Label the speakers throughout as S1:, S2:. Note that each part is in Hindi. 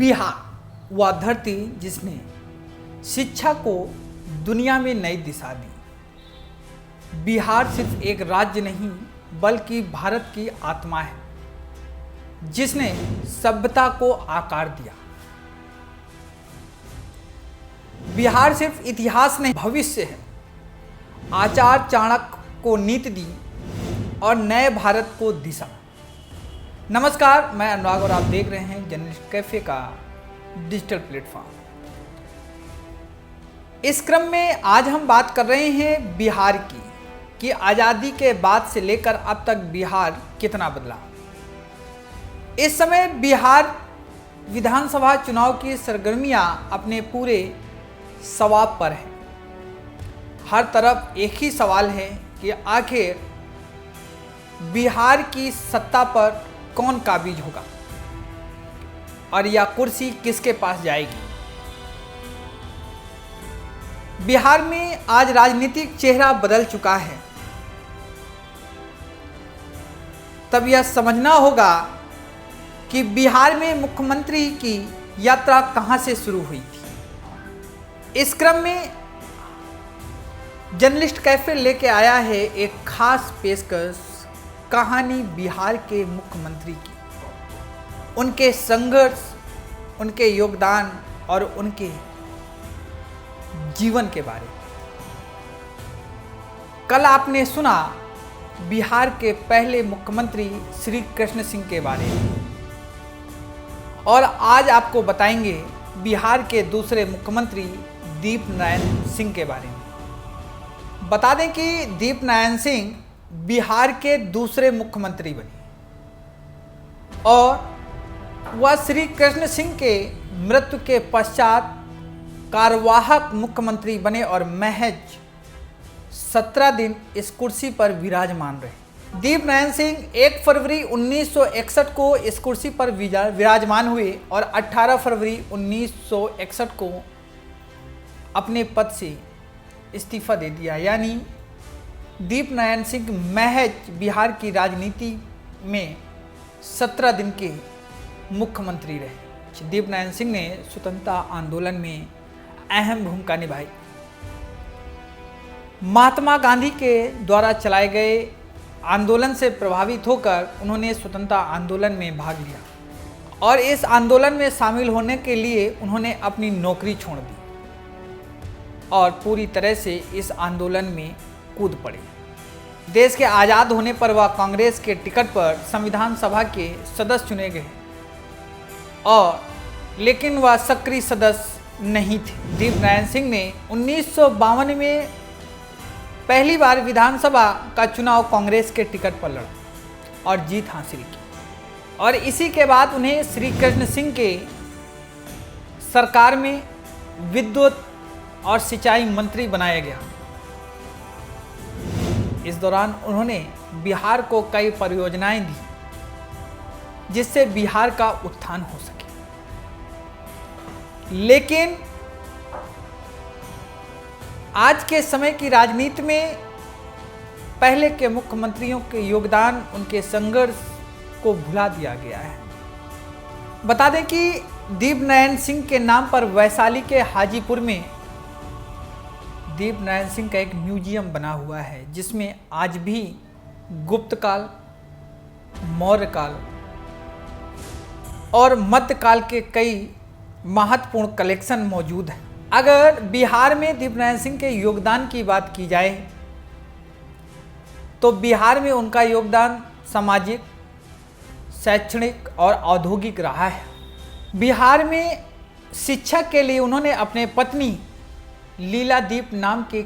S1: बिहार वह धरती जिसने शिक्षा को दुनिया में नई दिशा दी। बिहार सिर्फ एक राज्य नहीं बल्कि भारत की आत्मा है, जिसने सभ्यता को आकार दिया। बिहार सिर्फ इतिहास नहीं भविष्य है। आचार्य चाणक्य को नीति दी और नए भारत को दिशा। नमस्कार, मैं अनुराग और आप देख रहे हैं जर्नलिस्ट कैफे का डिजिटल प्लेटफॉर्म। इस क्रम में आज हम बात कर रहे हैं बिहार की कि आज़ादी के बाद से लेकर अब तक बिहार कितना बदला। इस समय बिहार विधानसभा चुनाव की सरगर्मियां अपने पूरे सवाब पर है। हर तरफ एक ही सवाल है कि आखिर बिहार की सत्ता पर कौन काबिज होगा और यह कुर्सी किसके पास जाएगी। बिहार में आज राजनीतिक चेहरा बदल चुका है। तब यह समझना होगा कि बिहार में मुख्यमंत्री की यात्रा कहां से शुरू हुई थी। इस क्रम में जर्नलिस्ट कैफे लेके आया है एक खास पेशकश, कहानी बिहार के मुख्यमंत्री की, उनके संघर्ष, उनके योगदान और उनके जीवन के बारे में। कल आपने सुना बिहार के पहले मुख्यमंत्री श्री कृष्ण सिंह के बारे में और आज आपको बताएंगे बिहार के दूसरे मुख्यमंत्री दीपनारायण सिंह के बारे में। बता दें कि दीपनारायण सिंह बिहार के दूसरे मुख्यमंत्री बने और वह श्री कृष्ण सिंह के मृत्यु के पश्चात कार्यवाहक मुख्यमंत्री बने और महज 17 दिन इस कुर्सी पर विराजमान रहे। दीपनारायण सिंह 1 फरवरी 1961 को इस कुर्सी पर विराजमान हुए और 18 फरवरी 1961 को अपने पद से इस्तीफा दे दिया। यानी दीपनारायण सिंह महज बिहार की राजनीति में 17 दिन के मुख्यमंत्री रहे। दीपनारायण सिंह ने स्वतंत्रता आंदोलन में अहम भूमिका निभाई। महात्मा गांधी के द्वारा चलाए गए आंदोलन से प्रभावित होकर उन्होंने स्वतंत्रता आंदोलन में भाग लिया और इस आंदोलन में शामिल होने के लिए उन्होंने अपनी नौकरी छोड़ दी और पूरी तरह से इस आंदोलन में कूद पड़े। देश के आज़ाद होने पर वह कांग्रेस के टिकट पर संविधान सभा के सदस्य चुने गए और लेकिन वह सक्रिय सदस्य नहीं थे। दीपनारायण सिंह ने 1952 में पहली बार विधानसभा का चुनाव कांग्रेस के टिकट पर लड़ा और जीत हासिल की और इसी के बाद उन्हें श्री कृष्ण सिंह के सरकार में विद्युत और सिंचाई मंत्री बनाया गया। इस दौरान उन्होंने बिहार को कई परियोजनाएं दी जिससे बिहार का उत्थान हो सके। लेकिन आज के समय की राजनीति में पहले के मुख्यमंत्रियों के योगदान, उनके संघर्ष को भुला दिया गया है। बता दें कि दीपनारायण सिंह के नाम पर वैशाली के हाजीपुर में दीपनारायण सिंह का एक म्यूजियम बना हुआ है, जिसमें आज भी गुप्त काल, मौर्य काल और मध्यकाल के कई महत्वपूर्ण कलेक्शन मौजूद हैं। अगर बिहार में दीपनारायण सिंह के योगदान की बात की जाए तो बिहार में उनका योगदान सामाजिक, शैक्षणिक और औद्योगिक रहा है। बिहार में शिक्षा के लिए उन्होंने अपने पत्नी लीलादीप नाम के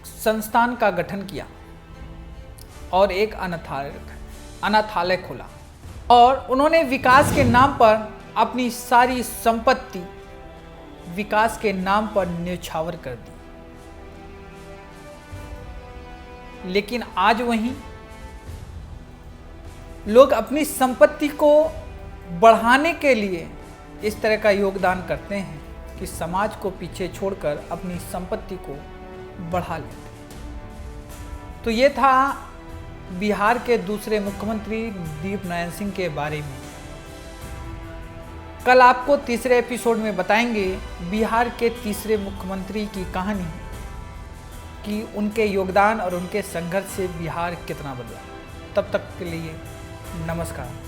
S1: संस्थान का गठन किया और एक अनाथालय खोला और उन्होंने विकास के नाम पर अपनी सारी संपत्ति विकास के नाम पर न्यौछावर कर दी। लेकिन आज वहीं लोग अपनी संपत्ति को बढ़ाने के लिए इस तरह का योगदान करते हैं कि समाज को पीछे छोड़कर अपनी संपत्ति को बढ़ा लेते। तो ये था बिहार के दूसरे मुख्यमंत्री दीपनारायण सिंह के बारे में। कल आपको तीसरे एपिसोड में बताएंगे बिहार के तीसरे मुख्यमंत्री की कहानी कि उनके योगदान और उनके संघर्ष से बिहार कितना बदला। तब तक के लिए नमस्कार।